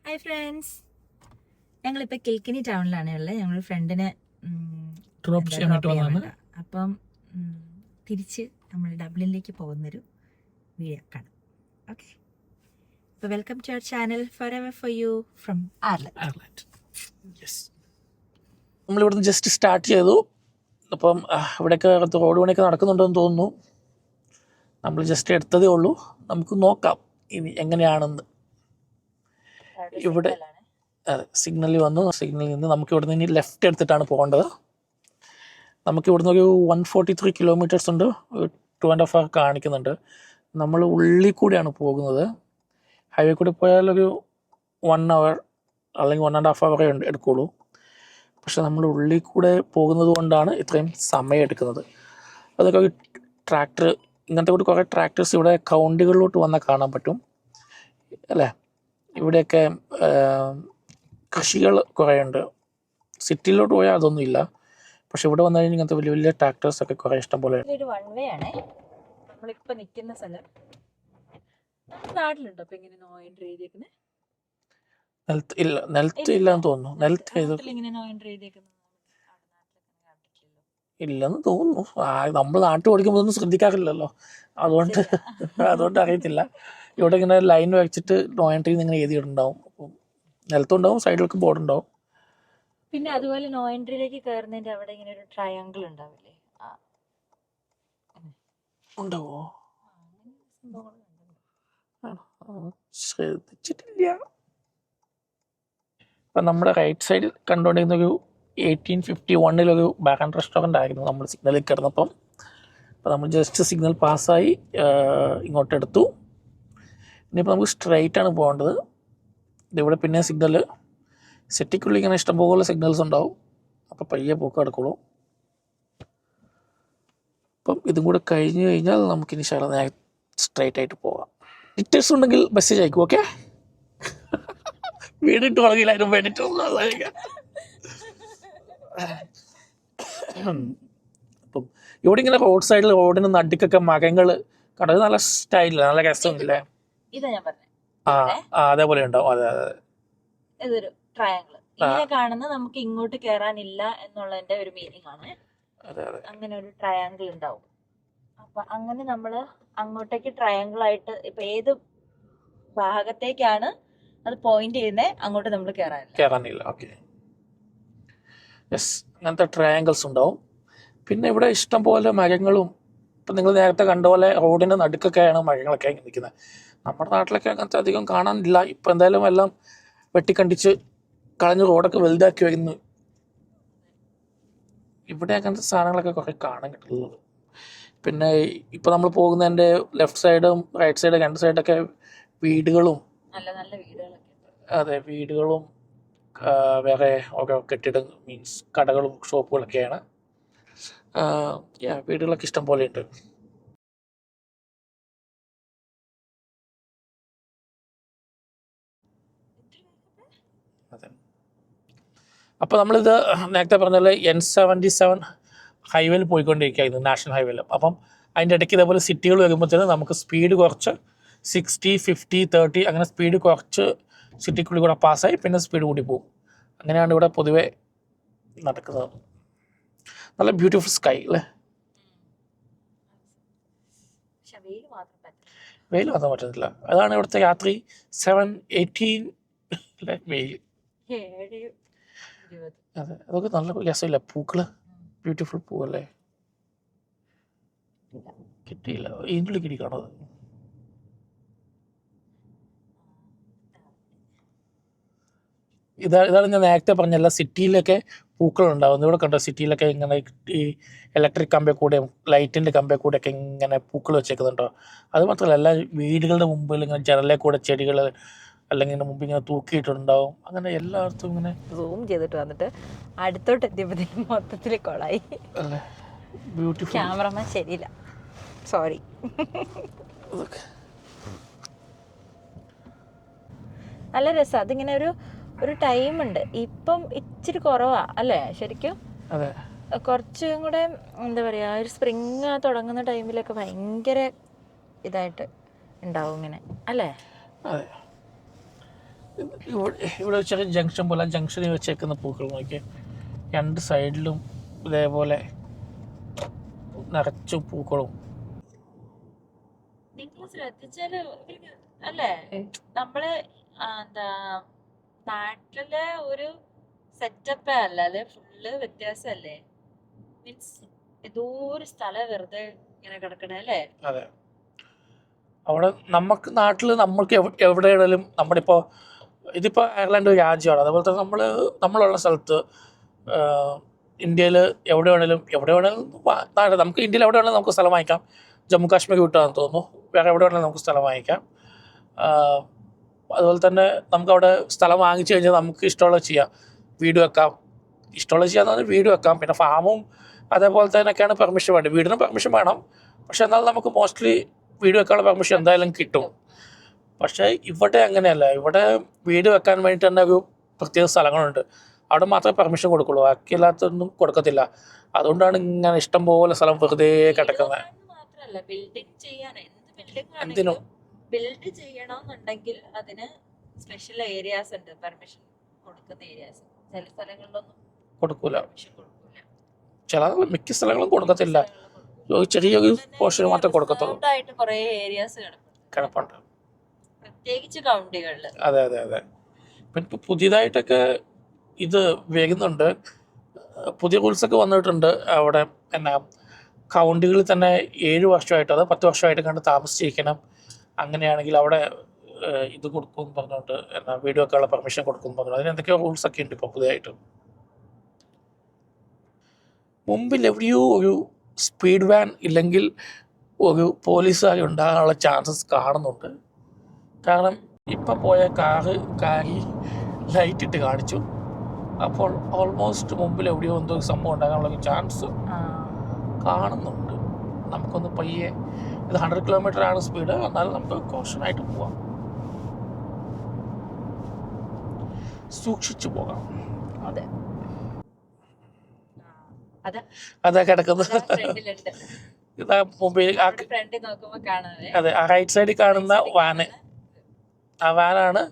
Hi friends, ഞങ്ങളിപ്പോൾ കിൽക്കിനി ടൗണിലാണ് ഉള്ളത്. ഞങ്ങൾ ഫ്രണ്ടിനെ ഡ്രോപ്പ് ചെയ്യാൻ വേണ്ടി. അപ്പം തിരിച്ച് നമ്മൾ ഡബ്ലിനിലേക്ക് പോകുന്നൊരു വീഡിയോ കാണാം. ഓക്കെ, അപ്പോൾ welcome to our channel forever for you from Ireland. നമ്മളിവിടുന്ന് ജസ്റ്റ് സ്റ്റാർട്ട് ചെയ്തു. അപ്പം ഇവിടെയൊക്കെ റോഡ് പണിയൊക്കെ നടക്കുന്നുണ്ടെന്ന് തോന്നുന്നു. നമ്മൾ ജസ്റ്റ് എടുത്തതേ ഉള്ളൂ. നമുക്ക് നോക്കാം ഇനി എങ്ങനെയാണെന്ന്. ഇവിടെ സിഗ്നലിൽ വന്നു. സിഗ്നലിൽ നിന്ന് നമുക്ക് ഇവിടുന്ന് ഇനി ലെഫ്റ്റ് എടുത്തിട്ടാണ് പോകേണ്ടത്. നമുക്ക് ഇവിടുന്ന് ഒരു 143 കിലോമീറ്റേഴ്സ് ഉണ്ട്. 2.5 hour കാണിക്കുന്നുണ്ട്. നമ്മൾ ഉള്ളിൽ കൂടിയാണ് പോകുന്നത്. ഹൈവേ കൂടി പോയാൽ ഒരു 1 hour അല്ലെങ്കിൽ 1.5 hour എടുക്കുള്ളൂ. പക്ഷെ നമ്മൾ ഉള്ളിൽ കൂടെ പോകുന്നത് കൊണ്ടാണ് ഇത്രയും സമയം എടുക്കുന്നത്. അതൊക്കെ ഒരു ട്രാക്ടർ, ഇങ്ങനത്തെ കൂടി കുറേ ട്രാക്ടേഴ്സ് ഇവിടെ കൗണ്ടികളിലോട്ട് വന്നാൽ കാണാൻ പറ്റും അല്ലേ. ഇവിടെയൊക്കെ കൃഷികൾ കുറേ ഉണ്ട്. സിറ്റിയിലോട്ട് പോയാൽ അതൊന്നും ഇല്ല. പക്ഷെ ഇവിടെ വന്നു കഴിഞ്ഞാൽ ഇങ്ങനത്തെ വലിയ വലിയ ട്രാക്ടേഴ്സൊക്കെ കുറേ ഇഷ്ടം പോലെ. ഒരു വൺ വേ ആണ് നമ്മളിപ്പോൾ നിൽക്കുന്ന സ്ഥലം. നാട്ടിലുണ്ടോ അപ്പോൾ ഇങ്ങനെ നോ എൻട്രി ചെയ്തേക്കുന്നത്? നിലത്ത് ഇല്ലെന്ന് തോന്നുന്നു. ഇല്ലെന്ന് തോന്നുന്നു. നമ്മൾ നാട്ടിൽ ഓടിക്കുമ്പോൾ ഒന്നും ശ്രദ്ധിക്കാറില്ലല്ലോ, അതുകൊണ്ട് അറിയത്തില്ല. ഇവിടെ ഇങ്ങനെ ലൈൻ വെച്ചിട്ട് നോ എൻട്രി ഇങ്ങനെ എഴുതിയിട്ടുണ്ടാവും. അപ്പം നിലത്തുണ്ടാവും, സൈഡിലൊക്കെ ബോർഡ് ഉണ്ടാവും. പിന്നെ അതുപോലെ നോ എൻട്രിയിലേക്ക് കയറുന്നതിന്റെ അവിടെ ഇങ്ങനെ ഒരു ട്രയാങ്കിൾ ഉണ്ടാവില്ലേ? ഉണ്ടാവോ? ശ്രദ്ധിച്ചിട്ടില്ല. അപ്പം നമ്മുടെ റൈറ്റ് സൈഡിൽ കണ്ടുകൊണ്ടിരുന്ന ഒരു 1851 ബാക്ക് റെസ്റ്റോറൻ്റ് ആയിരുന്നു നമ്മൾ സിഗ്നലിൽ കിടന്നപ്പം. അപ്പം നമ്മൾ ജസ്റ്റ് സിഗ്നൽ പാസ്സായി ഇങ്ങോട്ട് എടുത്തു. ഇനിയിപ്പോൾ നമുക്ക് സ്ട്രൈറ്റ് ആണ് പോകേണ്ടത്. ഇതിവിടെ പിന്നെ സിഗ്നൽ സിറ്റിക്കുള്ളിൽ ഇങ്ങനെ ഇഷ്ടംപോലെ സിഗ്നൽസ് ഉണ്ടാവും. അപ്പോൾ പയ്യെ പോക്ക് നടക്കുള്ളൂ. അപ്പം ഇതും കൂടെ കഴിഞ്ഞ് കഴിഞ്ഞാൽ നമുക്കിനി നേരെ സ്ട്രൈറ്റ് ആയിട്ട് പോകാം. ഡീറ്റെയിൽസ് ഉണ്ടെങ്കിൽ മെസ്സേജ് അയക്കും. ഓക്കെ, വീടിട്ട് തുടങ്ങിയില്ലായിരുന്നു. വേണ്ടിട്ട് അപ്പം ഇവിടെ ഇങ്ങനെ റോഡ് സൈഡിൽ റോഡിന് നടുക്കൊക്കെ മരങ്ങൾ കണ്ടത് നല്ല സ്റ്റൈലില്ല, നല്ല രസമില്ലേ? ഇതാ ഞാൻ പറഞ്ഞത്. അതേപോലെ ഉണ്ടാവും. അതെ അതെ, ഇതൊരു ട്രയാങ്കിൾ ഇങ്ങനെ കാണുന്ന നമുക്ക് ഇങ്ങോട്ട് കയറാനില്ല എന്നുള്ളതിന്റെ ഒരു മീനിങ് ആണ്. അങ്ങനെ ഒരു ട്രയാങ്കിൾ ഉണ്ടാവും. അപ്പൊ അങ്ങനെ നമ്മള് അങ്ങോട്ടേക്ക് ട്രയാങ്കിൾ ആയിട്ട് ഇപ്പൊ ഏത് ഭാഗത്തേക്കാണ് അത് പോയിന്റ് ചെയ്യുന്നത് അങ്ങോട്ട് നമ്മൾ കയറാനില്ല. ഓക്കെ, യെസ്, അങ്ങനത്തെ ട്രയാങ്കിൾസ് ഉണ്ടാവും. പിന്നെ ഇവിടെ ഇഷ്ടം പോലെ മരങ്ങളും, ഇപ്പം നിങ്ങൾ നേരത്തെ കണ്ട പോലെ റോഡിൻ്റെ നടുക്കൊക്കെയാണ് മരങ്ങളൊക്കെ നിൽക്കുന്നത്. നമ്മുടെ നാട്ടിലൊക്കെ അങ്ങനത്തെ അധികം കാണാനില്ല. ഇപ്പം എന്തായാലും എല്ലാം വെട്ടിക്കണ്ടിച്ച് കളഞ്ഞ് റോഡൊക്കെ വലുതാക്കി വരുന്നു. ഇവിടെ അങ്ങനത്തെ സാധനങ്ങളൊക്കെ കുറേ കാണാൻ കിട്ടുന്നത്. പിന്നെ ഇപ്പം നമ്മൾ പോകുന്നതിൻ്റെ ലെഫ്റ്റ് സൈഡും റൈറ്റ് സൈഡും രണ്ട് സൈഡൊക്കെ വീടുകളും, അതെ, വീടുകളും വേറെ ഓരോ കെട്ടിടം മീൻസ് കടകളും ഷോപ്പുകളൊക്കെയാണ്. വീടുകളൊക്കെ ഇഷ്ടം പോലെ ഉണ്ട്. അതെ, അപ്പോൾ നമ്മളിത് നേരത്തെ പറഞ്ഞ പോലെ N77 ഹൈവേയിൽ പോയിക്കൊണ്ടിരിക്കുകയായിരുന്നു, നാഷണൽ ഹൈവേയിൽ. അപ്പം അതിൻ്റെ ഇടയ്ക്ക് ഇതേപോലെ സിറ്റികൾ വരുമ്പോഴത്തേനും നമുക്ക് സ്പീഡ് കുറച്ച് 60, 50, 30 അങ്ങനെ സ്പീഡ് കുറച്ച് സിറ്റിക്കുള്ളിൽ കൂടെ പാസ്സായി പിന്നെ സ്പീഡ് കൂടി പോകും. അങ്ങനെയാണ് ഇവിടെ പൊതുവെ നടക്കുന്നത്. നല്ല ബ്യൂട്ടിഫുൾ സ്കൈ അല്ലേ. വെയിൽ മാത്രം പറ്റുന്നില്ല. അതാണ് ഇവിടുത്തെ രാത്രി 7:18 വെയിൽ. അതെ, അതൊക്കെ നല്ല രസമില്ല. പൂക്കള് ബ്യൂട്ടിഫുൾ പൂവല്ലേ. കിട്ടിയില്ല, ഇതിൻ്റെ കിട്ടി കാണുന്നത്. ഇതാണ് ഞാൻ നേരത്തെ പറഞ്ഞല്ല, സിറ്റിയിലൊക്കെ പൂക്കളുണ്ടാവും. ഇവിടെ കണ്ടോ, സിറ്റിയിലൊക്കെ ഇങ്ങനെ ഈ ഇലക്ട്രിക് കമ്പി കൂടെയും ലൈറ്റിൻ്റെ കമ്പി കൂടെയൊക്കെ ഇങ്ങനെ പൂക്കൾ വെച്ചേക്കുന്നുണ്ടോ. അത് മാത്രമല്ല, എല്ലാ വീടുകളുടെ മുമ്പിൽ ഇങ്ങനെ ജനലിൽ കൂടെ ചെടികൾ അല്ലെങ്കിൽ മുമ്പ് ഇങ്ങനെ തൂക്കിയിട്ടുണ്ടാവും. അങ്ങനെ എല്ലായിടത്തും ഇങ്ങനെ സൂം ചെയ്തിട്ട് വന്നിട്ട് അടുത്തോട്ട് എത്തിയപ്പോഴത്തേക്കും മൊത്തത്തിൽ കൊളായി. അല്ലേ, ബ്യൂട്ടിഫുൾ. ക്യാമറമാൻ ശരിയില്ല, സോറി. നല്ല രസം. അതിങ്ങനെ ഒരു ടൈമുണ്ട്. ഇപ്പം ഇച്ചിരി കുറവാ അല്ലേ ശരിക്കും? അതെ, കുറച്ചും കൂടെ എന്താ പറയാ, ഒരു സ്പ്രിങ് തുടങ്ങുന്ന ടൈമിലൊക്കെ ഭയങ്കര ഇതായിട്ട് ഉണ്ടാവും ഇങ്ങനെ അല്ലേ? അതെ, ഇവിടെ ചെറിയ ജംഗ്ഷൻ പോലെ ജംഗ്ഷനിൽ വെച്ചേക്കുന്ന പൂക്കൾ നോക്കി, രണ്ട് സൈഡിലും ഇതേപോലെ നിറച്ചും പൂക്കളും. നിങ്ങൾ ശ്രദ്ധിച്ചാല് അല്ലേ, നമ്മള് എന്താ നാട്ടിലെ ഒരു സെറ്റപ്പ് അല്ല അല്ലെ, ഫുള്ള് വ്യത്യാസല്ലേ. മീൻസ് ഏതോ ഒരു സ്ഥലം വെറുതെ ഇങ്ങനെ കിടക്കണേ അല്ലേ. അതെ, അവിടെ നമുക്ക് നാട്ടിൽ നമ്മൾക്ക് എവിടെയാണെങ്കിലും നമ്മുടെ ഇപ്പോൾ ഇതിപ്പോൾ അയർലൻഡ് ഒരു രാജ്യമാണ്, അതുപോലെ തന്നെ നമ്മളുള്ള സ്ഥലത്ത് ഇന്ത്യയിൽ എവിടെ വേണേലും നമുക്ക് ഇന്ത്യയിൽ എവിടെ വേണമെങ്കിലും നമുക്ക് സ്ഥലം വാങ്ങിക്കാം. ജമ്മു കാശ്മീർ വിട്ടാണെന്ന് തോന്നുന്നു, വേറെ എവിടെ വേണമെങ്കിലും നമുക്ക് സ്ഥലം വാങ്ങിക്കാം. അതുപോലെ തന്നെ നമുക്കവിടെ സ്ഥലം വാങ്ങിച്ചു കഴിഞ്ഞാൽ നമുക്ക് ഇഷ്ടമുള്ളത് ചെയ്യാം, വീട് വെക്കാം. ഇഷ്ടമുള്ളത് ചെയ്യാന്ന് പറഞ്ഞാൽ വീട് വെക്കാം. പിന്നെ ഫാമും അതേപോലെ തന്നെയൊക്കെയാണ് പെർമിഷൻ വേണ്ടത്. വീടിനും പെർമിഷൻ വേണം, പക്ഷെ എന്നാൽ നമുക്ക് മോസ്റ്റ്ലി വീട് വെക്കാനുള്ള പെർമിഷൻ എന്തായാലും കിട്ടും. പക്ഷേ ഇവിടെ അങ്ങനെയല്ല. ഇവിടെ വീട് വെക്കാൻ വേണ്ടി തന്നെ ഒരു പ്രത്യേക സ്ഥലങ്ങളുണ്ട്, അവിടെ മാത്രമേ പെർമിഷൻ കൊടുക്കുള്ളൂ, ബാക്കിയല്ലാത്തൊന്നും കൊടുക്കത്തില്ല. അതുകൊണ്ടാണ് ഇങ്ങനെ ഇഷ്ടം പോലെ സ്ഥലം വെറുതെ കിടക്കുന്നത്. മാത്രല്ല ബിൽഡിംഗ് ചെയ്യാൻ എന്തിനും ബിൽഡ് ചെയ്യണമെന്നുണ്ടെങ്കിൽ അതിന് സ്പെഷ്യൽ ഏരിയാസ് ഉണ്ട്, പെർമിഷൻ കൊടുക്കുന്ന ഏരിയാസ്. ചില സ്ഥലങ്ങളിലൊന്നും കൊടുക്കൂല, പെർമിഷൻ കൊടുക്കൂല, ചില മിക്ക സ്ഥലങ്ങളും കൊടുക്കത്തില്ല. ചെറിയൊരു പോർഷൻ മാത്രമേ കൊടുക്കത്തുള്ളൂ. ആയിട്ട് കുറേ ഏരിയാസ് കിടപ്പുണ്ട്, പ്രത്യേകിച്ച് കൗണ്ടികളിൽ. അതെ അതെ അതെ. പിന്നെ ഇപ്പോൾ പുതിയതായിട്ടൊക്കെ ഇത് വരുന്നുണ്ട്, പുതിയ റൂൾസൊക്കെ വന്നിട്ടുണ്ട്. അവിടെ എന്നാ കൗണ്ടികളിൽ തന്നെ 7 വർഷമായിട്ട് അതോ 10 വർഷമായിട്ട് കണ്ട് താമസിച്ചിരിക്കണം. അങ്ങനെയാണെങ്കിൽ അവിടെ ഇത് കൊടുക്കും പറഞ്ഞുകൊണ്ട് എന്നാ വീഡിയോ വെക്കാനുള്ള പെർമിഷൻ കൊടുക്കും പറഞ്ഞു. അതിന് എന്തൊക്കെയോ റൂൾസൊക്കെ ഉണ്ട് ഇപ്പോൾ പുതിയതായിട്ട്. മുമ്പിൽ എവിടെയോ ഒരു സ്പീഡ് വാൻ ഇല്ലെങ്കിൽ ഒരു പോലീസുകാർ ഉണ്ടാകാനുള്ള ചാൻസസ് കാണുന്നുണ്ട്. കാരണം ഇപ്പം പോയ കാറി ലൈറ്റ് ഇട്ട് കാണിച്ചു, അപ്പോൾ ഓൾമോസ്റ്റ് മുമ്പിൽ എവിടെയോ എന്തോ സംഭവം ഉണ്ടാകാനുള്ള ചാൻസ് കാണുന്നുണ്ട്. നമുക്കൊന്ന് പയ്യെ, ഇത് 100 കിലോമീറ്ററാണ് സ്പീഡ്, എന്നാലും നമുക്ക് കോഷനായിട്ട് പോവാം, സൂക്ഷിച്ചു പോകാം. അതെ, അതാ കിടക്കുന്നത്. ഇതാ മുമ്പിൽ അതെ, ആ റൈറ്റ് സൈഡിൽ കാണുന്ന വാന്, ആ വാനാണ്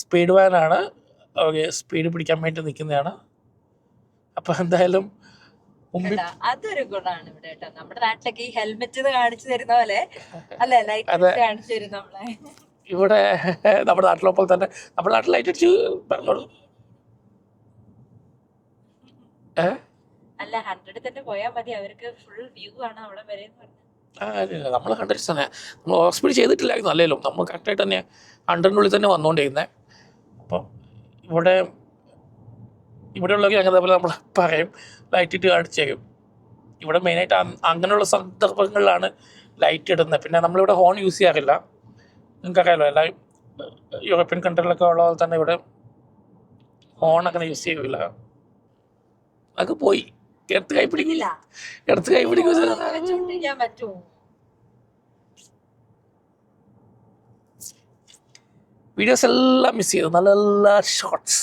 സ്പീഡ് വാനാണ്. ഓക്കെ, സ്പീഡ് പിടിക്കാൻ വേണ്ടി നിൽക്കുന്നതാണ്. അപ്പൊ എന്തായാലും അതൊരു ഗുണമാണ് ഇവിടെ കേട്ടോ. നമ്മുടെ നാട്ടിലൊക്കെ ഈ ഹെൽമെറ്റ് കാണിച്ചു തരുന്ന പോലെ അല്ലെ, ലൈറ്റ് കാണിച്ചു തരും നമ്മളെ. ഇവിടെ നമ്മുടെ നാട്ടിലപ്പോൾ തന്നെ നമ്മുടെ നാട്ടിൽ ലൈറ്റ് അടിച്ച് പറഞ്ഞോളൂ. അല്ല, 100 തന്നെ പോയാൽ മതി, അവർക്ക് ഫുൾ വ്യൂ ആണ് അവിടെ വരെ. നമ്മൾ 100 തന്നെ, നമ്മൾ ഓവർ സ്പീഡ് ചെയ്തിട്ടില്ലായിരുന്നു. അല്ലെങ്കിലും നമ്മൾ കറക്റ്റായിട്ട് തന്നെ 100-നുള്ളിൽ തന്നെ വന്നുകൊണ്ടിരുന്നത്. അപ്പം ഇവിടെയുള്ളവർക്ക് അതേപോലെ നമ്മൾ പറയും, ലൈറ്റ് ഇട്ട് കാണിച്ചു തരും. ഇവിടെ മെയിനായിട്ട് അങ്ങനെയുള്ള സന്ദർഭങ്ങളിലാണ് ലൈറ്റ് ഇടുന്നത്. പിന്നെ നമ്മളിവിടെ ഹോൺ യൂസ് ചെയ്യാറില്ല, നിങ്ങൾക്കറിയാമല്ലോ. എല്ലാ യൂറോപ്യൻ കൺട്രികളിലൊക്കെ ഉള്ള പോലെ തന്നെ ഇവിടെ ഹോൺ അങ്ങനെ യൂസ് ചെയ്യില്ല. അതൊക്കെ പോയി, എടുത്ത് കൈ പിടിക്കില്ല, വീഡിയോസ് എല്ലാം മിസ് ചെയ്തു. നല്ല നല്ല ഷോർട്സ്,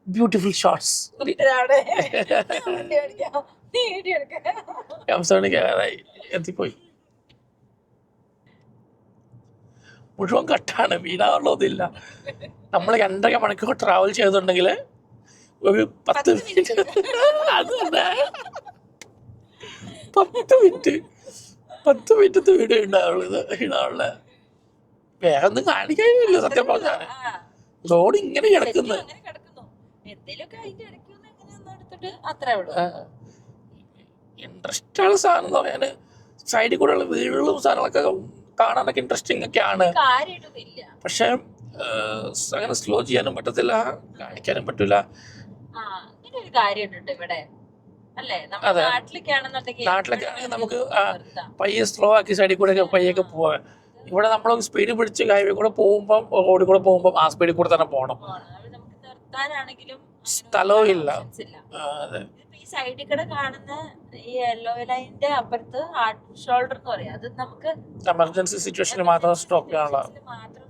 ബ്യൂട്ടിഫുൾ ഷോർട്സ്. എത്തിപ്പോയി, മുഴുവൻ കട്ടാണ്, വീടാനുള്ളതില്ല. നമ്മൾ 2.5 മണിക്കൂർ ട്രാവൽ ചെയ്തിട്ടുണ്ടെങ്കിൽ ഒരു 10 മിനിറ്റ്, അത് തന്നെ 10 മിനിറ്റത്തെ വീഡിയോ ഇടാനുള്ള വേറെ ഒന്നും കാണിക്കാനില്ല. സത്യം പറഞ്ഞാൽ റോഡ് ഇങ്ങനെ കിടക്കുന്നു. ഇൻട്രസ്റ്റ് ആണ് സാധനം എന്ന് പറയാന്. സൈഡിൽ കൂടെയുള്ള വീടുകളും സാധനങ്ങളൊക്കെ കാണാനൊക്കെ ഇൻട്രസ്റ്റിംഗ് ഒക്കെയാണ്. പക്ഷെ അങ്ങനെ സ്ലോ ചെയ്യാനും പറ്റത്തില്ല, കാണിക്കാനും പറ്റില്ല. നാട്ടിലൊക്കെ ആണെങ്കിൽ നമുക്ക് പയ്യെ സ്ലോ ആക്കി സൈഡിൽ കൂടെ പയ്യൊക്കെ പോവാൻ. ഇവിടെ നമ്മൾ സ്പീഡ് പിടിച്ച് ഹൈവേ കൂടെ പോകുമ്പോൾ, റോഡിൽ കൂടെ പോകുമ്പോൾ ആ സ്പീഡിൽ കൂടെ തന്നെ പോകണം, സ്ഥലവും ഇല്ല. അതെ, ഈ സൈഡിൽ കൂടെ കാണുന്ന ഈ യെല്ലോ ലൈനിന്റെ അപ്പുറത്ത് ഷോൾഡർ എന്ന് പറയാം, അത് നമുക്ക് എമർജൻസി സിറ്റുവേഷനിൽ മാത്രം സ്റ്റോപ്പ് ചെയ്യാനുള്ള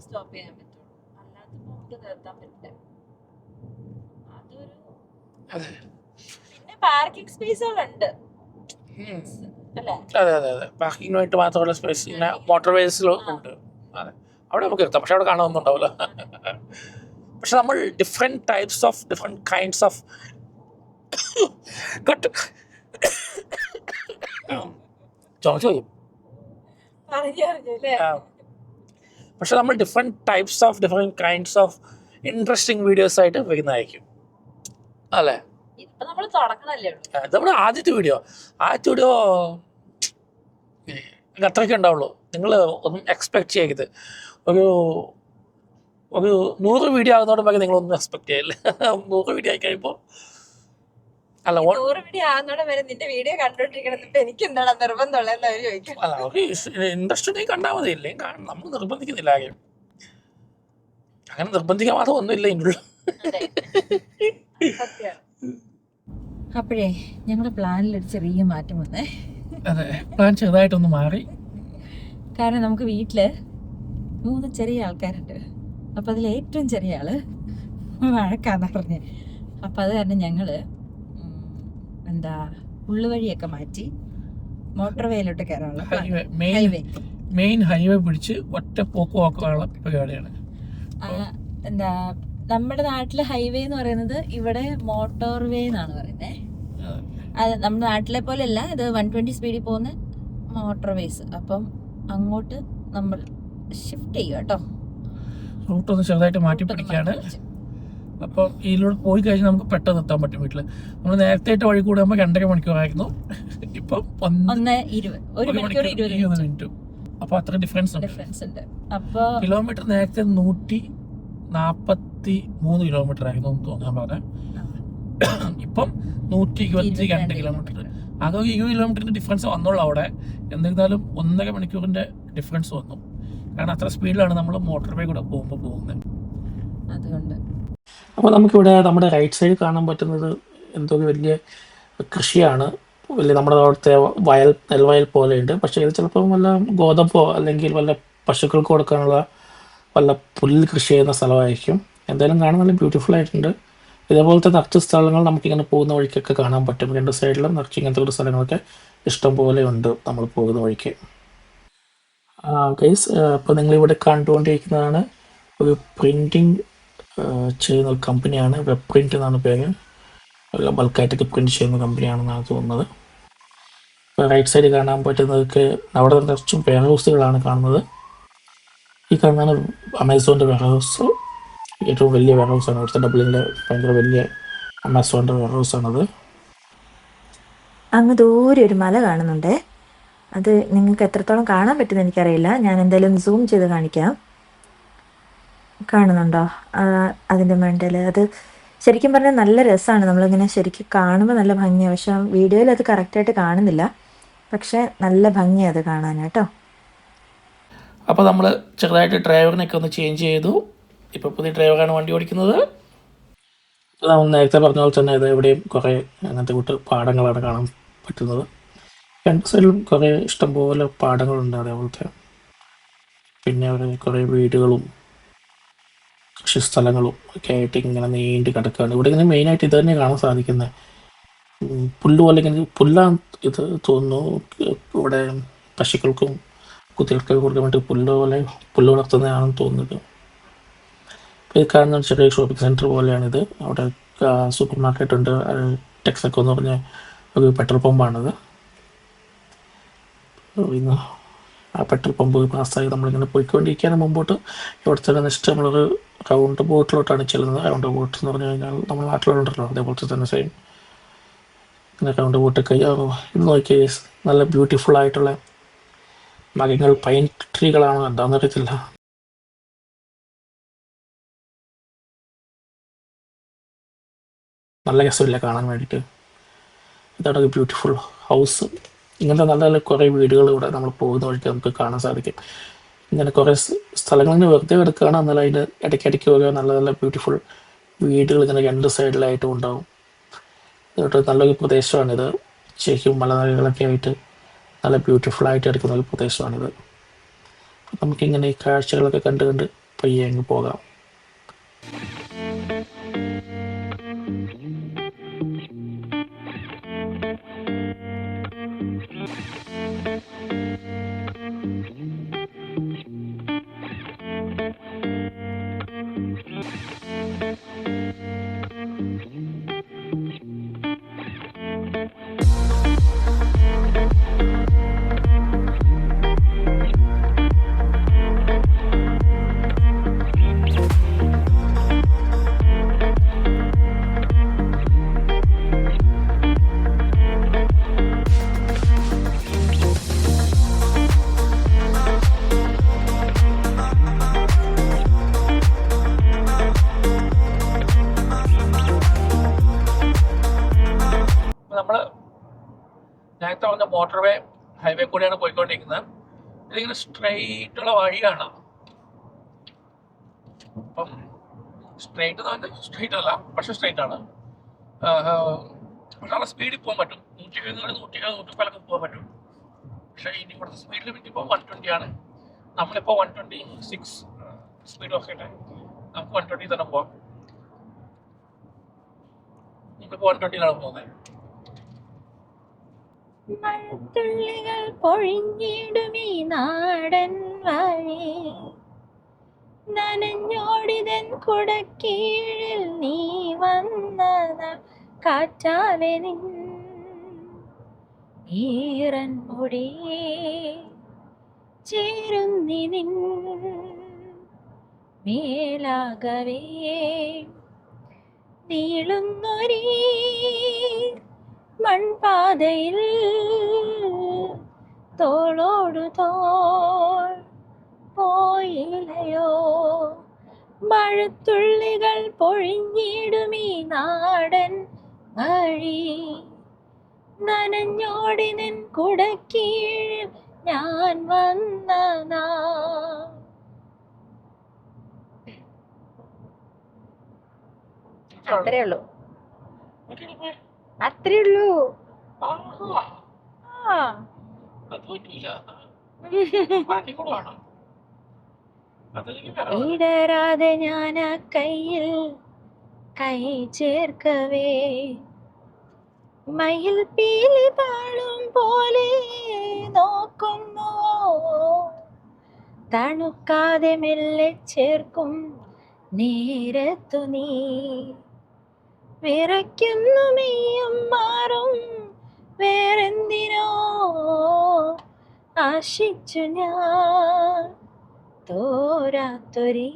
സ്റ്റോപ്പ് ചെയ്യാൻ പറ്റുള്ളൂ, അല്ലാതെ നമുക്ക് നിർത്താൻ പറ്റില്ല. അതൊരു പിന്നെ പാർക്കിംഗ് സ്പേസുകളുണ്ട് അല്ലേ? അതെ അതെ അതെ, പാർക്കിങ്ങിനായിട്ട് മാത്രമുള്ള സ്പേസ് പിന്നെ മോട്ടോർ വേസിലും ഉണ്ട്. അതെ, അവിടെ നമുക്ക് നിർത്താം, പക്ഷെ അവിടെ കാണാനൊന്നും ഉണ്ടാവില്ല. പക്ഷെ നമ്മൾ ഡിഫറെൻറ്റ് കൈൻഡ്സ് ഓഫ് കട്ട് ചോദിച്ചു പോയി. പക്ഷെ നമ്മൾ different kinds of interesting videos ആയിട്ട് വരുന്നതായിരിക്കും അല്ലേ. നമ്മുടെ ആദ്യത്തെ വീഡിയോ അത്രയ്ക്ക് ഉണ്ടാവുള്ളൂ. നിങ്ങൾ ഒന്നും എക്സ്പെക്ട് ചെയ്യരുത്. ഒരു 100 വീഡിയോ ആകുന്നതോടെ ബാക്കി നിങ്ങളൊന്നും എക്സ്പെക്ട് ചെയ്യില്ല. 100 വീഡിയോ ആയി കഴിയുമ്പോൾ അല്ല ഇൻട്രസ്റ്റ് ഉണ്ടെങ്കിൽ കണ്ടാൽ മതി. ഇല്ലേ നമ്മൾ നിർബന്ധിക്കുന്നില്ല ആകെ. അങ്ങനെ നിർബന്ധിക്കാൻ മാത്രം ഒന്നുമില്ല ഇതിനുള്ള. അപ്പോഴേ ഞങ്ങളുടെ പ്ലാനിലൊരു ചെറിയ മാറ്റം വന്നേ. അതെ, പ്ലാൻ ചെറുതായിട്ടൊന്ന് മാറി. കാരണം നമുക്ക് വീട്ടില് 3 ചെറിയ ആൾക്കാരുണ്ട്. അപ്പം അതിൽ ഏറ്റവും ചെറിയ ആള് വഴക്കാന്ന് പറഞ്ഞ്. അപ്പം അത് കാരണം ഞങ്ങള് ഉള്ളുവഴിയൊക്കെ മാറ്റി മോട്ടോർ വേയിലോട്ട് കയറാനുള്ള മെയിൻ ഹൈവേ പിടിച്ച് ഒറ്റ പോക്ക് പോക്കാനുള്ള പരിപാടിയാണ്. നമ്മുടെ നാട്ടിലെ ഹൈവേ എന്ന് പറയുന്നത് ഇവിടെ മോട്ടോർ വേ എന്നാണ് പറയുന്നത്. അത് നമ്മുടെ നാട്ടിലെ പോലെയല്ല, ഇത് 120 സ്പീഡിൽ പോകുന്ന മോട്ടോർ വേസ്. അപ്പം അങ്ങോട്ട് നമ്മൾ ഷിഫ്റ്റ് ചെയ്യുക കേട്ടോ. റൂട്ടൊന്ന് ചെറുതായിട്ട് മാറ്റി പിടിക്കുകയാണ്. അപ്പം ഇതിലൂടെ പോയി കഴിഞ്ഞാൽ നമുക്ക് പെട്ടെന്ന് എത്താൻ പറ്റും വീട്ടിൽ. നമ്മൾ നേരത്തെ വഴി കൂടെ ആകുമ്പോൾ 2.5 മണിക്കൂറായിരുന്നു. ഇപ്പം 1 മണിക്കൂർ 20 മിനിറ്റും. അപ്പോൾ അത്ര ഡിഫറൻസ് ഉണ്ട്. അപ്പോൾ കിലോമീറ്റർ നേരത്തെ 143 കിലോമീറ്റർ ആയിരുന്നു തോന്നാൻ പറഞ്ഞത്. ഇപ്പം 122 കിലോമീറ്റർ. ആകെ 20 കിലോമീറ്ററിന്റെ ഡിഫറൻസ് വന്നുള്ളൂ അവിടെ. എന്നിരുന്നാലും 1.5 മണിക്കൂറിന്റെ ഡിഫറൻസ് വന്നു. കാരണം അത്ര സ്പീഡിലാണ് നമ്മൾ മോട്ടോർ വേ കൂടെ പോകുന്നത്. അതുകൊണ്ട് അപ്പോൾ നമുക്കിവിടെ നമ്മുടെ റൈറ്റ് സൈഡ് കാണാൻ പറ്റുന്നത് എന്തോ വലിയ കൃഷിയാണ്. വലിയ നമ്മുടെ അവിടുത്തെ നെൽവയൽ പോലെയുണ്ട്. പക്ഷേ ഇത് ചിലപ്പോൾ വല്ല ഗോതമ്പോ അല്ലെങ്കിൽ വല്ല പശുക്കൾക്ക് കൊടുക്കാനുള്ള വല്ല പുല്ല് കൃഷി ചെയ്യുന്ന സ്ഥലമായിരിക്കും. എന്തായാലും കാണാൻ നല്ല ബ്യൂട്ടിഫുൾ ആയിട്ടുണ്ട്. ഇതേപോലത്തെ നിറച്ച് സ്ഥലങ്ങൾ നമുക്കിങ്ങനെ പോകുന്ന വഴിക്കൊക്കെ കാണാൻ പറ്റും. 2 സൈഡിലും നിറച്ച് ഇങ്ങനത്തെ ഒരു സ്ഥലങ്ങളൊക്കെ ഇഷ്ടം പോലെ ഉണ്ട് നമ്മൾ പോകുന്ന വഴിക്ക്. ഗൈസ്, ഇപ്പോൾ നിങ്ങളിവിടെ കണ്ടുകൊണ്ടിരിക്കുന്നതാണ് ഒരു പ്രിൻറ്റിങ് ചെയ്യുന്ന ഒരു കമ്പനിയാണ്. വെബ് പ്രിൻ്റ് എന്നാണ് പേര്. ബൾക്കായിട്ടൊക്കെ പ്രിൻറ്റ് ചെയ്യുന്ന കമ്പനിയാണെന്നാണ് തോന്നുന്നത്. ഇപ്പോൾ റൈറ്റ് സൈഡ് കാണാൻ പറ്റുന്നതൊക്കെ അവിടെ നിറച്ചും വെയർ ഹൗസുകളാണ് കാണുന്നത്. ഈ കാണുന്നതാണ് ആമസോണിൻ്റെ വെയർ ഹൗസ്. ഏറ്റവും വലിയ വെയർ ഹൗസാണ് ഇവിടുത്തെ. ഡബ്ലിനിലെ ഭയങ്കര വലിയ ആമസോണിൻ്റെ വെയർ ഹൗസാണത്. അങ്ങ് ദൂരെ ഒരു മല കാണുന്നുണ്ട്. അത് നിങ്ങൾക്ക് എത്രത്തോളം കാണാൻ പറ്റുമെന്ന് എനിക്കറിയില്ല. ഞാൻ എന്തായാലും സൂം ചെയ്ത് കാണിക്കാം. കാണുന്നുണ്ടോ അതിൻ്റെ മണ്ടയിൽ? അത് ശരിക്കും പറഞ്ഞാൽ നല്ല രസമാണ്. നമ്മളിങ്ങനെ ശരിക്കും കാണുമ്പോൾ നല്ല ഭംഗിയാണ്. പക്ഷെ വീഡിയോയിൽ അത് കറക്റ്റായിട്ട് കാണുന്നില്ല. പക്ഷെ നല്ല ഭംഗിയാണ് അത് കാണാൻ കേട്ടോ. അപ്പോൾ നമ്മൾ ചെറുതായിട്ട് ഡ്രൈവറിനൊക്കെ ഒന്ന് ചേഞ്ച് ചെയ്തു. ഇപ്പോൾ പുതിയ ഡ്രൈവറാണ് വണ്ടി ഓടിക്കുന്നത്. നമ്മൾ നേരത്തെ പറഞ്ഞ പോലെ തന്നെ ഇത് എവിടെയും കുറേ അങ്ങനത്തെ പാടങ്ങളാണ് കാണാൻ പറ്റുന്നത്. 2 സൈഡിലും കുറേ ഇഷ്ടംപോലെ പാടങ്ങളുണ്ട്. അതേപോലത്തെ പിന്നെ അവിടെ കുറേ വീടുകളും കൃഷിസ്ഥലങ്ങളും ഒക്കെ ആയിട്ട് ഇങ്ങനെ നീണ്ട് കിടക്കുകയാണ്. ഇവിടെ ഇങ്ങനെ മെയിനായിട്ട് ഇത് തന്നെ കാണാൻ സാധിക്കുന്നത്. പുല്ല് പോലെ ഇങ്ങനെ പുല്ലാണ് ഇത് തോന്നുന്നു. ഇവിടെ പശുക്കൾക്കും കുട്ടികൾക്കൊക്കെ കൊടുക്കാൻ വേണ്ടി പുല്ല് വളർത്തുന്നതാണെന്ന് തോന്നുന്നത്. ഇപ്പോൾ ഇത് കാണുന്ന ചെറിയ ഷോപ്പിംഗ് സെൻറ്റർ പോലെയാണിത്. അവിടെ സൂപ്പർ മാർക്കറ്റ് ഉണ്ട്. ടെക്സക്കോ എന്ന് പറഞ്ഞ ഒരു പെട്രോൾ പമ്പാണിത്. ഇന്ന് ആ പെട്രോൾ പമ്പ് പാസ്സായി നമ്മളിങ്ങനെ പോയിക്കൊണ്ടിരിക്കുകയാണ് മുമ്പോട്ട്. ഇവിടുത്തെ നെക്സ്റ്റ് നമ്മളൊരു റൗണ്ട് ബോട്ടിലോട്ടാണ് ചെല്ലുന്നത്. റൗണ്ട് ബോട്ട് എന്ന് പറഞ്ഞു കഴിഞ്ഞാൽ നമ്മൾ നാട്ടിലുണ്ടല്ലോ, അതേപോലത്തെ തന്നെ സെയിം ഇങ്ങനെ റൗണ്ട് ബോട്ടൊക്കെ. ഇത് നോക്കിയ നല്ല ബ്യൂട്ടിഫുൾ ആയിട്ടുള്ള മരങ്ങൾ, പൈൻ ട്രീകളാണോ എന്താണെന്ന് അറിയത്തില്ല. നല്ല രസമില്ല കാണാൻ വേണ്ടിയിട്ട്. ഇതാണ് ഒരു ബ്യൂട്ടിഫുൾ ഹൗസ്. ഇങ്ങനത്തെ നല്ല നല്ല കുറേ വീടുകൾ ഇവിടെ നമ്മൾ പോകുന്ന വഴിക്ക് നമുക്ക് കാണാൻ സാധിക്കും. ഇങ്ങനെ കുറേ സ്ഥലങ്ങൾ ഇങ്ങനെ വെറുതെ കിടക്കുകയാണ്. എന്നാലും അതിൻ്റെ ഇടയ്ക്കിടയ്ക്ക് ഓരോ നല്ല നല്ല ബ്യൂട്ടിഫുൾ വീടുകൾ ഇങ്ങനെ 2 സൈഡിലായിട്ടും ഉണ്ടാവും. ഇതൊട്ട് നല്ലൊരു പ്രദേശമാണിത്. ശരിക്കും മലനിരകളൊക്കെ ആയിട്ട് നല്ല ബ്യൂട്ടിഫുൾ ആയിട്ട് എടുക്കുന്ന ഒരു പ്രദേശമാണിത്. നമുക്കിങ്ങനെ ഈ കാഴ്ചകളൊക്കെ കണ്ട് പയ്യെ അങ്ങ് പോകാം. നേരത്തെ പറഞ്ഞ മോട്ടോർ വേ ഹൈവേ കൂടെയാണ് പോയിക്കൊണ്ടിരിക്കുന്നത്. ഇതിങ്ങനെ സ്ട്രെയിറ്റ് ഉള്ള വഴിയാണ്. അപ്പം സ്ട്രെയിറ്റ് എന്ന് പറഞ്ഞാൽ സ്ട്രെയിറ്റ് അല്ല, പക്ഷെ സ്ട്രെയിറ്റ് ആണ്. നല്ല സ്പീഡിൽ പോകാൻ പറ്റും. 170-150 പോകാൻ പറ്റും. പക്ഷേ ഇനി ഇവിടുത്തെ സ്പീഡ് ലിമിറ്റ് ഇപ്പോൾ 120 ആണ്. നമ്മളിപ്പോൾ 126 സ്പീഡ് നോക്കിയിട്ട് നമുക്ക് 120 തന്നെ പോകാം. നമ്മളിപ്പോൾ 120 പോകുന്നത്. മഴത്തുള്ളികൾ പൊഴിഞ്ഞിടുമീ നാടൻ വഴി, നനഞ്ഞോടിതൻ കുടക്കീഴിൽ നീ വന്നതാ കാറ്റാലെ നിൻ ഈറൻ മുടി ചേരുന്നി നിൻ മേലാകവേ നീളുന്നൊരീ മൺപാതയിൽ തോളോടു തോൾ പോയില്ലയോ. മഴത്തുള്ളികൾ പൊഴിഞ്ഞിടുമീ നാടൻ വഴി, നനഞ്ഞോടി നിൻ കുടക്കീഴിൽ ഞാൻ വന്നതാ. അത്രേ ഉള്ളൂ, അത്രേ ഉള്ളൂ. ഇടരാതെ ഞാൻ ആ കയ്യിൽ കൈ ചേർക്കവേ, മയിൽ പീലി പാളും പോലെ നോക്കുന്നു, തണുക്കാതെ മെല്ലെ ചേർക്കും നേരത്തു നീ വിറയ്ക്കുന്നു മെയ്യും മാറും വേറെന്തിനോ ആശിച്ചു ഞാൻ തോരാത്തൊരീ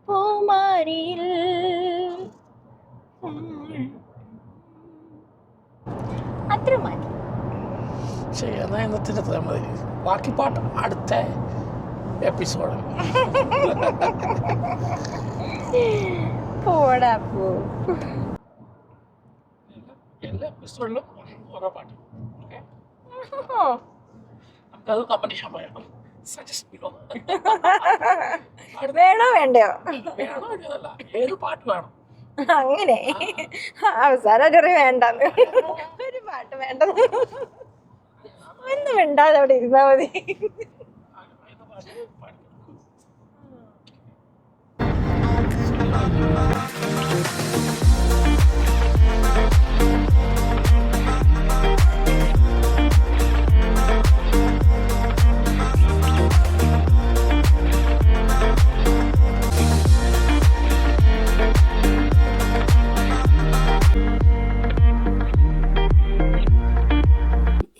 പൂമാരിയിൽ. അത്ര മതി. ശരി, എന്നാൽ ഇന്നത്തെ അത്ര മതി. ബാക്കി പാട്ട് അടുത്ത എപ്പിസോഡ്. പോടാ പോ. എല്ലാ എപ്പിസോഡിലും ഓരോ പാട്ട്. നമുക്കത് കോമ്പറ്റീഷൻ പറയാം. സജസ്റ്റ് ചെയ്യണോ? വേണോ വേണ്ടയോ? വേണോ വേണ്ടതല്ല, ഏത് പാട്ട് വേണം അങ്ങനെ അവസാനം ഒരു വേണ്ടെന്ന്, ഒരു പാട്ട് വേണ്ടെന്ന് ഒന്നും വേണ്ടാതെ അവിടെ ഇരുന്നാ മതി.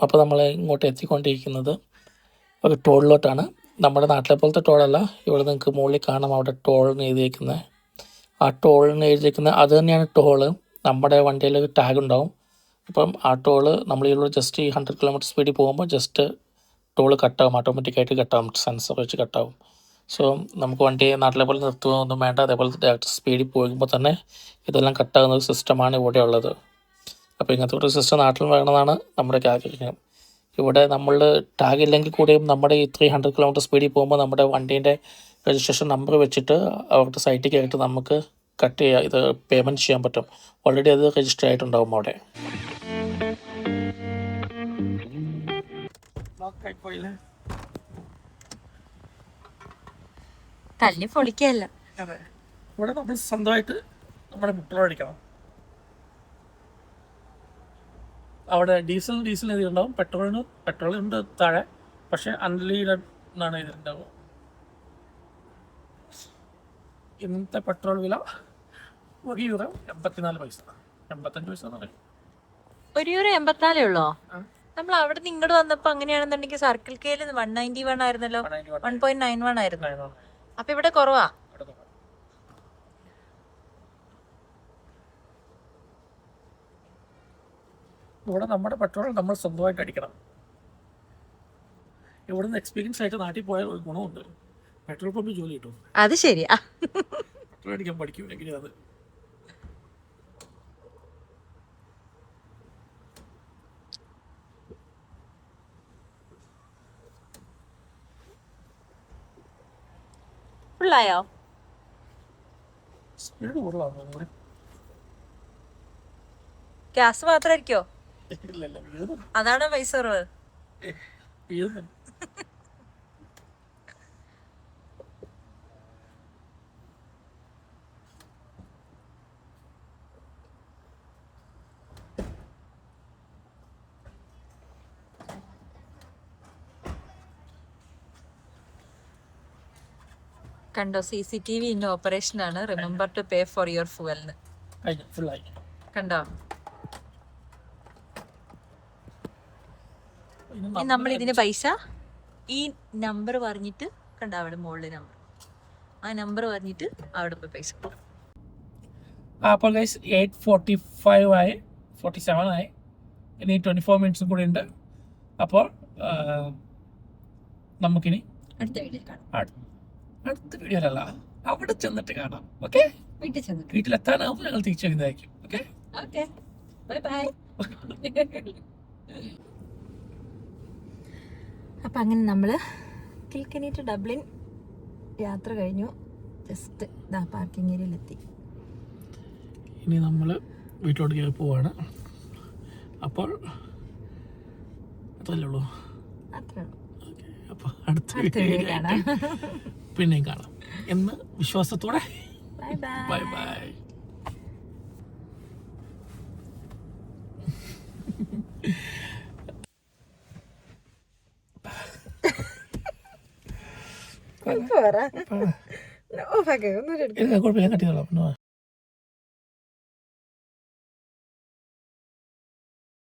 അപ്പോൾ നമ്മൾ ഇങ്ങോട്ട് എത്തിക്കൊണ്ടിരിക്കുന്നത് ഒരു ടോളിലോട്ടാണ്. നമ്മുടെ നാട്ടിലെ പോലത്തെ ടോളല്ല. ഇവിടെ നിങ്ങൾക്ക് മുകളിൽ കാണാം അവിടെ ടോളിന് എഴുതിയിരിക്കുന്നത്. ആ ടോളിന് എഴുതിയിരിക്കുന്നത് അത് തന്നെയാണ് ടോള്. നമ്മുടെ വണ്ടിയിൽ ഒരു ടാഗ് ഉണ്ടാവും. അപ്പം ആ ടോള് നമ്മൾ ഇതിലൂടെ ജസ്റ്റ് ഈ 100 km സ്പീഡിൽ പോകുമ്പോൾ ജസ്റ്റ് ടോള് കട്ടാവും, ഓട്ടോമാറ്റിക്കായിട്ട് കട്ടാവും, സെൻസർ വെച്ച് കട്ടാവും. സോ നമുക്ക് വണ്ടി നാട്ടിലെ പോലെ നിർത്തുകയൊന്നും വേണ്ട. അതേപോലെ ഡയറക്റ്റ് സ്പീഡിൽ പോകുമ്പോൾ തന്നെ ഇതെല്ലാം കട്ടാകുന്ന ഒരു സിസ്റ്റമാണ് ഇവിടെ ഉള്ളത്. അപ്പോൾ ഇങ്ങനത്തെ ഒരു സിസ്റ്റം നാട്ടിൽ വേണമെന്നാണ് നമ്മുടെ ആഗ്രഹം. ഇവിടെ നമ്മൾ ടാഗ് ഇല്ലെങ്കിൽ കൂടിയും നമ്മുടെ ഈ 300 km സ്പീഡിൽ പോകുമ്പോൾ നമ്മുടെ വണ്ടീൻ്റെ രജിസ്ട്രേഷൻ നമ്പർ വെച്ചിട്ട് അവരുടെ സൈറ്റിൽ കയറിയിട്ട് നമുക്ക് കട്ട് ചെയ്യാം, ഇത് പേയ്മെൻറ്റ് ചെയ്യാൻ പറ്റും. ഓൾറെഡി അത് രജിസ്റ്റർ ആയിട്ടുണ്ടാവും അവിടെ. തല്ലി പൊളിക്കല്ല. അതെ, ഇവിടെ നമ്മൾ സ്വന്തമായിട്ട് നമ്മുടെ പെട്രോൾ അടിക്കണം. അവിടെ ഡീസൽ ഇതിലുണ്ടാവും, പെട്രോളുണ്ട് താഴെ, പക്ഷേ അൺലീഡഡ് എന്നാണ് ഇതിലുണ്ടാവുക. ഇന്നത്തെ പെട്രോൾ വില €1 84, 85 പൈസ എന്ന് പറയും. €1.84 ഉള്ളോ? നമ്മൾ അവിടെ നിന്ന് ഇങ്ങോട്ട് വന്നപ്പോ അങ്ങനെയാണെന്നുണ്ടെങ്കിൽ സർക്കിൾ കെയിൽ 191 ആയിരുന്നല്ലോ, 1.91 ആയിരുന്നു. അപ്പൊ ഇവിടെ കുറവാ. ഇവിടെ നമ്മുടെ പെട്രോൾ നമ്മൾ സ്വന്തമായിട്ട് അടിക്കണം. ഇവിടുന്ന് എക്സ്പീരിയൻസ് ആയിട്ട് നാട്ടിൽ പോയ ഒരു ഗുണമുണ്ട്, പെട്രോൾ പമ്പിൽ ജോലി കിട്ടും. അത് ശരിയാ. പെട്രോൾ അടിക്കാൻ പഠിക്കും. അത് ഫുള്ളായോ? സ്പീഡ് കൂടുതലാണ്. ഗ്യാസ് മാത്രമായിരിക്കോ? ഇല്ലല്ല, വീഴുന്നുണ്ട്. അതാണ് പൈസ കുറവ്. വീഴുന്നുണ്ട്. കണ്ടോ, CCTV ഇൻ ഓപ്പറേഷൻ ആണ്. Remember to pay for your ഫ്യൂവലിന്. ഫുള്ളായി. കണ്ടോ, നമ്മൾ ഇതിന് പൈസ ഈ നമ്പർ പറഞ്ഞിട്ട്, കണ്ടോ അവിടെ മുകളിൽ നമ്പർ, ആ നമ്പർ പറഞ്ഞിട്ട് അവിടെ പോയി പൈസ കൊടുക്കും. അപ്പോൾ ഗൈസ് 8:45 ആയി, 47 ആയി. ഇനി 24 മിനിറ്റ്സും കൂടി ഉണ്ട്. അപ്പോൾ നമുക്കിനി അടുത്ത വീഡിയോ കാണാം. അടുത്ത വീഡിയോയിലല്ല, അവിടെ ചെന്നിട്ട് കാണാം. ഓക്കെ, വീട്ടിൽ ചെന്നിട്ട്. വീട്ടിലെത്താനാവുമ്പോൾ ഞങ്ങൾ തിരിച്ചു വരുന്നതായിരിക്കും. Okay, okay, bye bye. അപ്പം അങ്ങനെ നമ്മൾ കിൽക്കനി ടു ഡബ്ലിൻ യാത്ര കഴിഞ്ഞു. ജസ്റ്റ് ഇതാ പാർക്കിംഗ് ഏരിയയിലെത്തി. ഇനി നമ്മൾ വീട്ടിലോട്ട് കയറി പോവാണ്. അപ്പോൾ അത്രയല്ലേ ഉള്ളൂ. അത്രേ ഉള്ളൂ. ഓക്കെ, അപ്പോൾ അടുത്ത വീഡിയോ വീഡിയോ കാണാം. പിന്നെയും കാണാം എന്ന് വിശ്വാസത്തോടെ. Bye bye. Bye bye. കുഴപ്പമില്ല, ഞാൻ കട്ടിയോളാം.